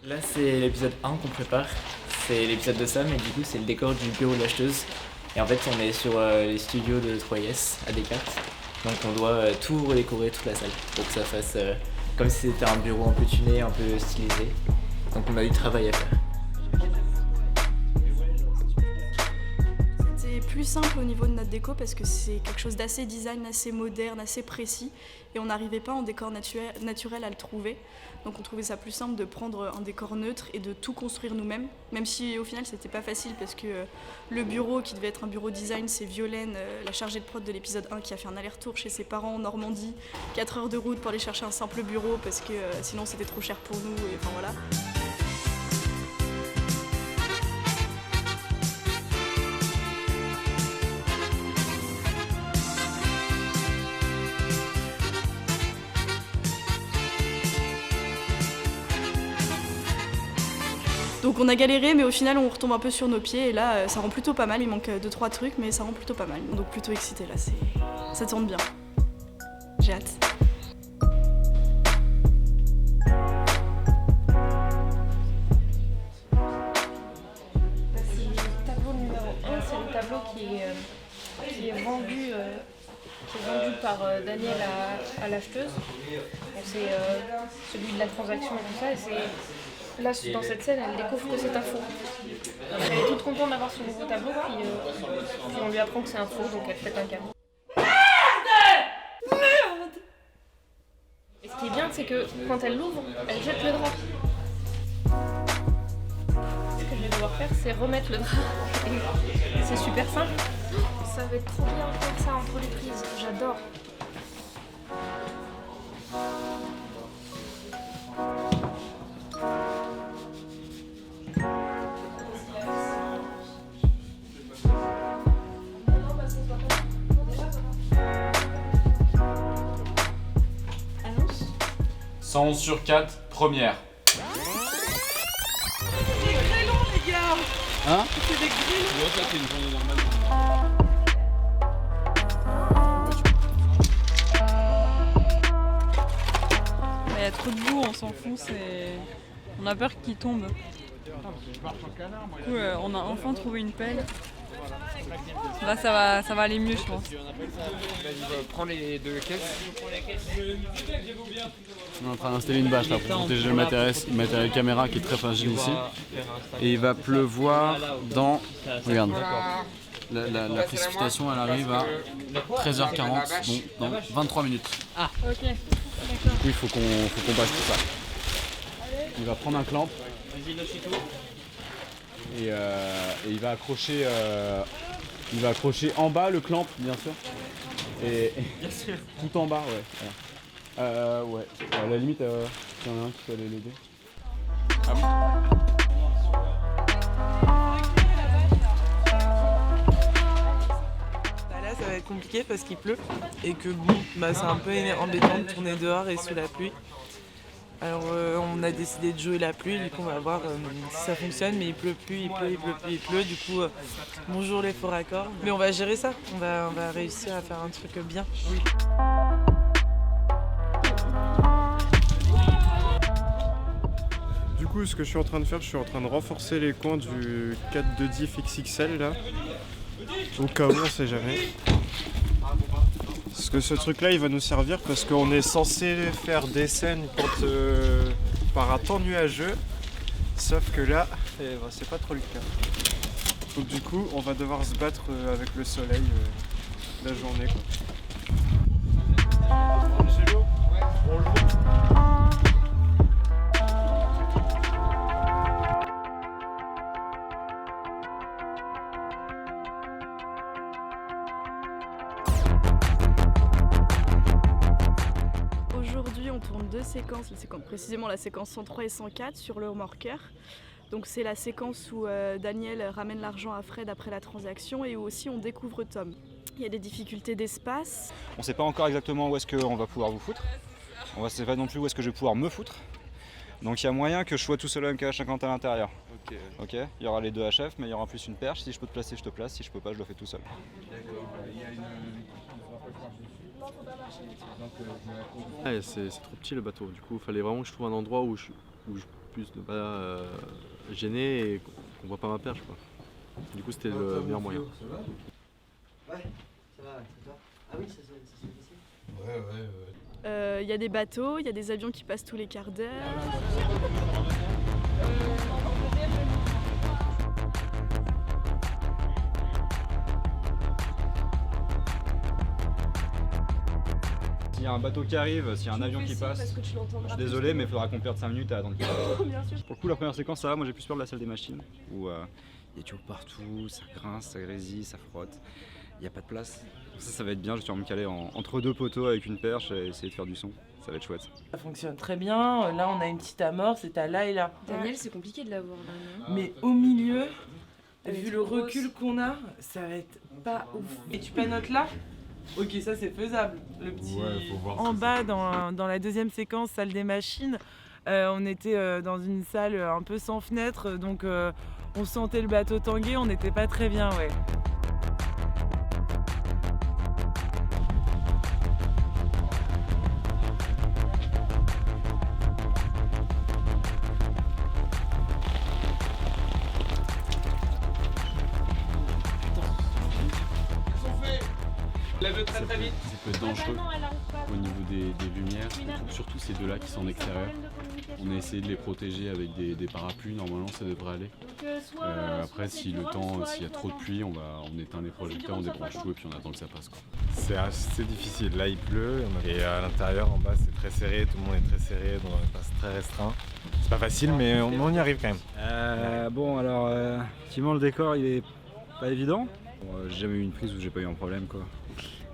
Là, c'est l'épisode 1 qu'on prépare. C'est l'épisode de Sam et du coup, c'est le décor du bureau de l'acheteuse. Et en fait, on est sur les studios de 3S à Descartes. Donc, on doit tout redécorer, toute la salle, pour que ça fasse comme si c'était un bureau un peu tuné, un peu stylisé. Donc, on a du travail à faire. C'est plus simple au niveau de notre déco parce que c'est quelque chose d'assez design, assez moderne, assez précis. Et on n'arrivait pas en décor naturel à le trouver. Donc on trouvait ça plus simple de prendre un décor neutre et de tout construire nous-mêmes. Même si au final c'était pas facile parce que le bureau qui devait être un bureau design, c'est Violaine, la chargée de prod de l'épisode 1 qui a fait un aller-retour chez ses parents en Normandie. 4 heures de route pour aller chercher un simple bureau parce que sinon c'était trop cher pour nous et enfin voilà. Donc on a galéré mais au final on retombe un peu sur nos pieds et là ça rend plutôt pas mal, il manque 2-3 trucs mais ça rend plutôt pas mal. Donc plutôt excité là, ça tourne bien. J'ai hâte. C'est le tableau numéro 1, c'est le tableau qui est vendu par Daniel à l'acheteuse. C'est celui de la transaction et tout ça. Et là, dans cette scène, elle découvre que c'est un faux. Elle est toute contente d'avoir son nouveau tableau, puis on lui apprend que c'est un faux, donc elle pète un câble. Merde. Et ce qui est bien, c'est que quand elle l'ouvre, elle jette le drap. Ce que je vais devoir faire, c'est remettre le drap. Et c'est super simple. Ça va être trop bien de faire ça entre les prises, j'adore. Annonce 111 sur 4, première. Des grêlons, les gars! Hein? C'est des grêlons! Ça, c'est une journée normale. Il y a trop de boue, on s'en fout, on a peur qu'il tombe. Du coup, on a enfin trouvé une pelle. Là, ça va aller mieux, je pense. Prends les deux caisses. On est en train d'installer une bâche là pour protéger le matériel caméra qui est très fragile ici. Et il va pleuvoir dans... Regarde. La précipitation elle arrive à 13h40, donc dans 23 minutes. Ah, ok. Du coup il faut qu'on bâche tout ça. Il va prendre un clamp. Et il va accrocher en bas le clamp bien sûr. Et tout en bas ouais. Ouais. À la limite, il y en a un qui peut aller l'aider. Ah bon. Là, ça va être compliqué parce qu'il pleut et que bon, c'est un peu embêtant de tourner dehors et sous la pluie. Alors on a décidé de jouer la pluie, du coup on va voir si ça fonctionne, mais il pleut plus, il pleut, du coup bonjour les faux raccords. Mais on va gérer ça, on va réussir à faire un truc bien. Du coup, ce que je suis en train de faire, je suis en train de renforcer les coins du 4-2 diff XXL là, au cas où on sait jamais. Parce que ce truc là il va nous servir parce qu'on est censé faire des scènes quand, par un temps nuageux, sauf que là c'est pas trop le cas. Donc du coup on va devoir se battre avec le soleil la journée quoi. Angelo, on le Aujourd'hui, on tourne deux séquences, précisément la séquence 103 et 104 sur le remorqueur. Donc c'est la séquence où Daniel ramène l'argent à Fred après la transaction et où aussi on découvre Tom. Il y a des difficultés d'espace. On ne sait pas encore exactement où est-ce qu'on va pouvoir vous foutre. On ne sait pas non plus où est-ce que je vais pouvoir me foutre. Donc il y a moyen que je sois tout seul à MK50 à l'intérieur. Ok. Il y aura les deux HF, mais il y aura en plus une perche. Si je peux te placer, je te place. Si je peux pas, je le fais tout seul. Ouais, c'est trop petit le bateau, du coup il fallait vraiment que je trouve un endroit où où je puisse ne pas gêner et qu'on voit pas ma perche, quoi. Du coup, c'était le meilleur moyen. Ouais, ça va, c'est toi. Ah oui, ça se fait ici. Il y a des bateaux, il y a des avions qui passent tous les quarts d'heure. S'il y a un bateau qui arrive, s'il y a un avion qui passe, je suis désolé mais il faudra qu'on perde 5 minutes à attendre qu'il arrive. Pour le coup la première séquence ça va, moi j'ai plus peur de la salle des machines où il y a toujours partout, ça grince, ça grésille, ça frotte, il n'y a pas de place. Ça va être bien, je vais me caler entre deux poteaux avec une perche et essayer de faire du son, ça va être chouette. Ça fonctionne très bien, là on a une petite amorce, c'est à là et là. Daniel, c'est compliqué de l'avoir là, non? Mais au milieu, vu le recul qu'on a, ça va être pas ouf. Et tu panotes là? Ok, ça c'est faisable. Le petit. Ouais, faut voir en bas, dans la deuxième séquence, salle des machines, on était dans une salle un peu sans fenêtre, donc on sentait le bateau tanguer, on n'était pas très bien, ouais. Lève-le très vite. Ça peut être dangereux au niveau des lumières, surtout ces deux-là qui sont en extérieur. On a essayé de les protéger avec des parapluies, normalement ça devrait aller. Après, si le temps, s'il y a trop de pluie, on éteint les projecteurs, on débranche tout et puis on attend que ça passe, quoi. C'est assez difficile, là il pleut et à l'intérieur, en bas c'est très serré, tout le monde est très serré, dans un espace très restreint. C'est pas facile mais on y arrive quand même. Bon alors, effectivement le décor il est pas évident. J'ai jamais eu une prise où j'ai pas eu un problème, quoi.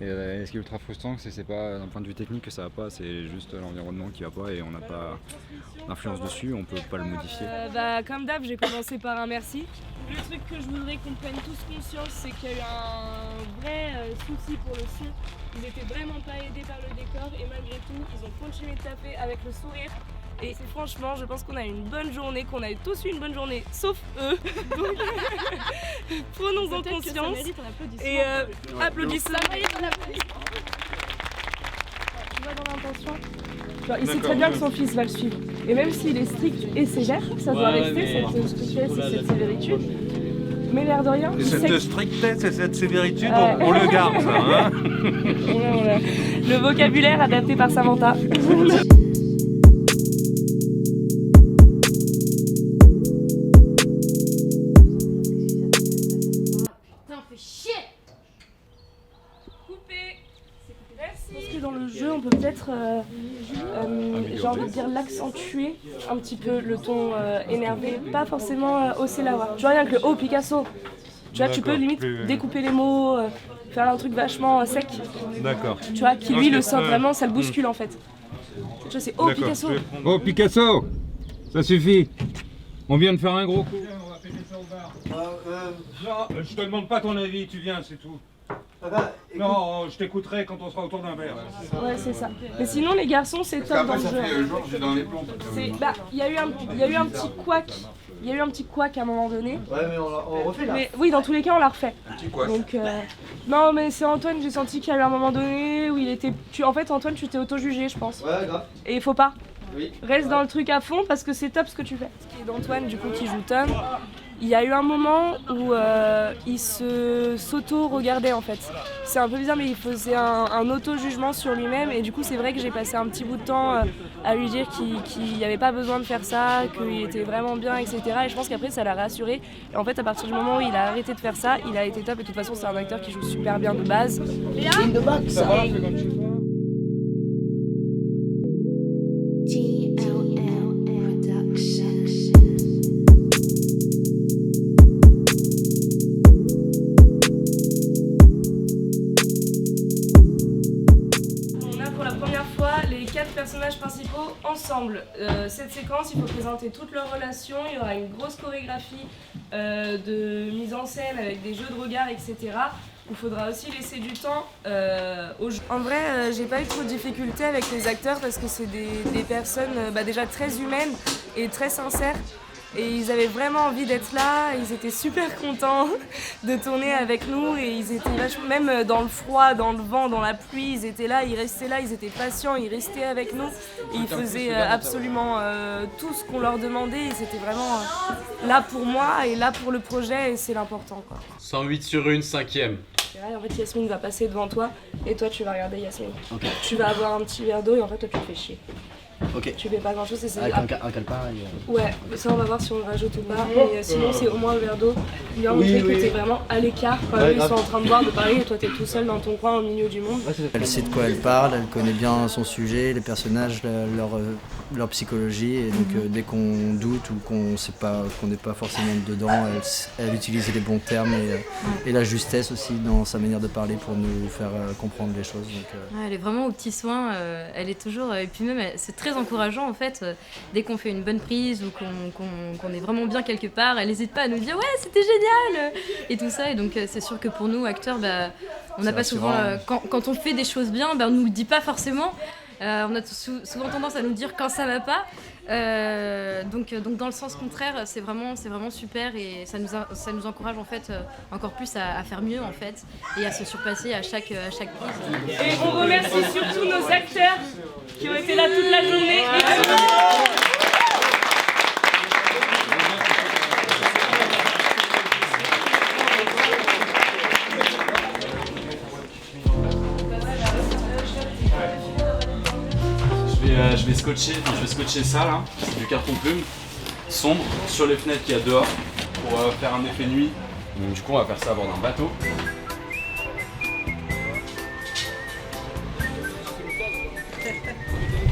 Et ce qui est ultra frustrant, c'est pas d'un point de vue technique que ça va pas, c'est juste l'environnement qui va pas et on n'a pas d'influence dessus, on peut pas le modifier. Comme d'hab, j'ai commencé par un merci. Le truc que je voudrais qu'on prenne tous conscience, c'est qu'il y a eu un vrai souci pour le son. Ils étaient vraiment pas aidés par le décor et malgré tout, ils ont continué de taper avec le sourire. Et franchement, je pense qu'on a eu une bonne journée, qu'on a tous eu une bonne journée, sauf eux. Donc, prenons-en conscience. Et applaudissons. Tu vois dans l'intention, il sait très bien que son fils va le suivre. Et même s'il est strict et sévère, ça doit rester cette strictesse et cette sévéritude. Mais l'air de rien. Et cette strictesse et cette sévéritude, on le garde, ça. Hein. Le vocabulaire adapté par Samantha. Dans le jeu, on peut peut-être, j'ai envie de dire, l'accentuer un petit peu, le ton énervé, pas forcément hausser la voix. Tu vois, rien que le « Oh, Picasso », tu vois, tu peux limite découper les mots, faire un truc vachement sec. D'accord. Tu vois, qui lui le sent vraiment, ça le bouscule en fait. Tu vois, c'est « Oh, Picasso ». Oh, Picasso, ça suffit. On vient de faire un gros coup. Non, je te demande pas ton avis, tu viens, c'est tout. Non, je t'écouterai quand on sera autour d'un verre. Ouais, c'est ça. Mais sinon, les garçons, c'est top dans le jeu. Il y a eu un petit couac. Il y a eu un petit couac à un moment donné. Ouais, mais on refait là. Mais oui, dans tous les cas, on l'a refait. Un petit couac. Donc, non, mais c'est Antoine, j'ai senti qu'il y a eu un moment donné où il était. En fait, Antoine, tu t'es auto-jugé, je pense. Ouais, grave. Et il faut pas. Oui. Reste dans le truc à fond parce que c'est top ce que tu fais. Ce qui est d'Antoine, du coup, qui joue Tom. Il y a eu un moment où il s'auto-regardait en fait. C'est un peu bizarre mais il faisait un auto-jugement sur lui-même et du coup c'est vrai que j'ai passé un petit bout de temps à lui dire qu'il n'y avait pas besoin de faire ça, qu'il était vraiment bien, etc. Et je pense qu'après ça l'a rassuré. Et en fait à partir du moment où il a arrêté de faire ça, il a été top et de toute façon c'est un acteur qui joue super bien de base. Ligne de boxe. Personnages principaux ensemble. Cette séquence, il faut présenter toutes leurs relations, il y aura une grosse chorégraphie de mise en scène avec des jeux de regard, etc. Il faudra aussi laisser du temps aux jeux. En vrai, j'ai pas eu trop de difficultés avec les acteurs parce que c'est des personnes déjà très humaines et très sincères. Et ils avaient vraiment envie d'être là, ils étaient super contents de tourner avec nous et ils étaient vachement, même dans le froid, dans le vent, dans la pluie, ils étaient là, ils étaient patients, ils restaient avec nous. Et ils faisaient absolument tout ce qu'on leur demandait, ils étaient vraiment là pour moi et là pour le projet et c'est l'important, quoi. 108 sur une, 5e. En fait, Yasmine va passer devant toi et toi tu vas regarder Yasmine. Okay. Tu vas avoir un petit verre d'eau et en fait toi tu te fais chier. Ok. Tu fais pas grand chose et c'est. Avec un calepin. Ouais, ça on va voir si on le rajoute ou pas. Mais sinon c'est au moins le verre d'eau. Bien montrer que t'es vraiment à l'écart quand ils sont en train de boire, de parler et toi t'es tout seul dans ton coin au milieu du monde. Elle sait de quoi elle parle, elle connaît bien son sujet, les personnages, leur psychologie et donc dès qu'on doute ou qu'on sait pas, qu'on n'est pas forcément dedans, elle utilise les bons termes et la justesse aussi dans sa manière de parler pour nous faire comprendre les choses. Donc, ouais, elle est vraiment aux petits soins, elle est toujours et puis même c'est très encourageant en fait dès qu'on fait une bonne prise ou qu'on est vraiment bien quelque part, elle n'hésite pas à nous dire ouais c'était génial et tout ça et donc c'est sûr que pour nous acteurs on n'a pas souvent quand on fait des choses bien on nous le dit pas forcément. On a souvent tendance à nous dire quand ça va pas. Donc dans le sens contraire, c'est vraiment super et ça nous encourage en fait encore plus à faire mieux en fait et à se surpasser à chaque prise. Et on remercie surtout nos acteurs qui ont été là toute la journée. Je vais scotcher ça là, c'est du carton plume sombre sur les fenêtres qu'il y a dehors pour faire un effet nuit. Donc, du coup on va faire ça à bord d'un bateau.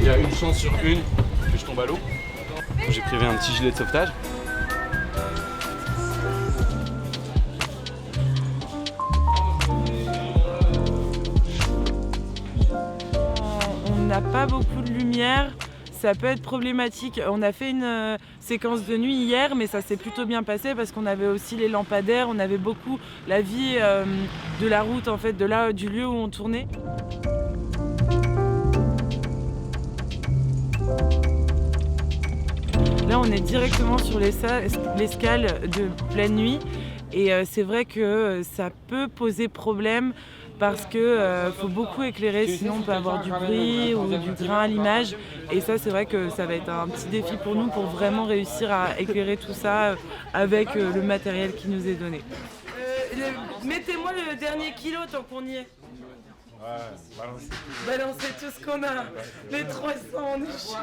Il y a une chance sur une que je tombe à l'eau. J'ai prévu un petit gilet de sauvetage. On n'a pas beaucoup de lumière, ça peut être problématique. On a fait une séquence de nuit hier, mais ça s'est plutôt bien passé parce qu'on avait aussi les lampadaires, on avait beaucoup la vie de la route, en fait, du lieu où on tournait. Là, on est directement sur l'escale de pleine nuit et c'est vrai que ça peut poser problème. Parce que faut beaucoup éclairer, sinon on peut avoir du bruit ou du grain à l'image. Et ça, c'est vrai que ça va être un petit défi pour nous pour vraiment réussir à éclairer tout ça avec le matériel qui nous est donné. Mettez-moi le dernier kilo tant qu'on y est. Ouais, balancez tout ce qu'on a. Les 300, on est chiant.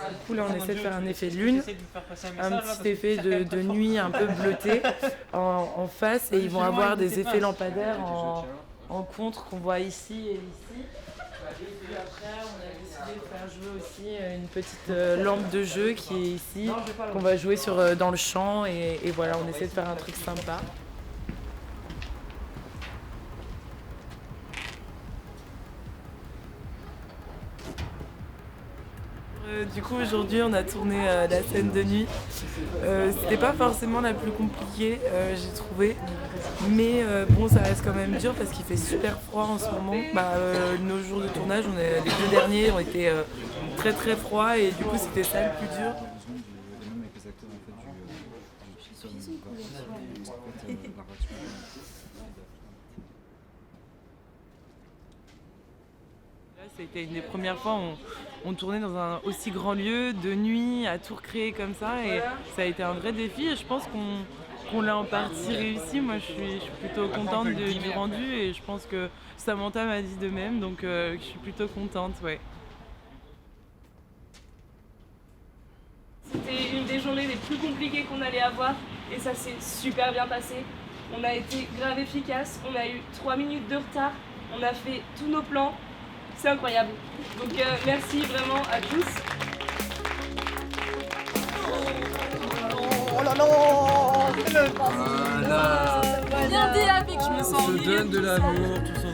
Du coup, là, on essaie de faire un effet de lune, un petit effet de nuit un peu bleuté en face. Et ils vont avoir des effets lampadaires en contre qu'on voit ici et ici. Et puis après, on a décidé de faire jouer aussi une petite lampe de jeu qui est ici, qu'on va jouer dans le champ. Et voilà, on essaie de faire un truc sympa. Du coup, aujourd'hui, on a tourné la scène de nuit. C'était pas forcément la plus compliquée, j'ai trouvé. Mais bon, ça reste quand même dur parce qu'il fait super froid en ce moment. Nos jours de tournage, les 2 derniers ont été très très froids et du coup, c'était ça le plus dur. Ça a été une des premières fois où on tournait dans un aussi grand lieu, de nuit, à tout recréer comme ça. Et ça a été un vrai défi et je pense qu'on l'a en partie réussi. Moi, je suis plutôt contente du rendu et je pense que Samantha m'a dit de même. Donc, je suis plutôt contente, ouais. C'était une des journées les plus compliquées qu'on allait avoir et ça s'est super bien passé. On a été grave efficace, on a eu 3 minutes de retard, on a fait tous nos plans. C'est incroyable. Donc merci vraiment à tous. Oh là là, voilà. Viens dire avec, je me sens on se donne de l'amour, tout ça.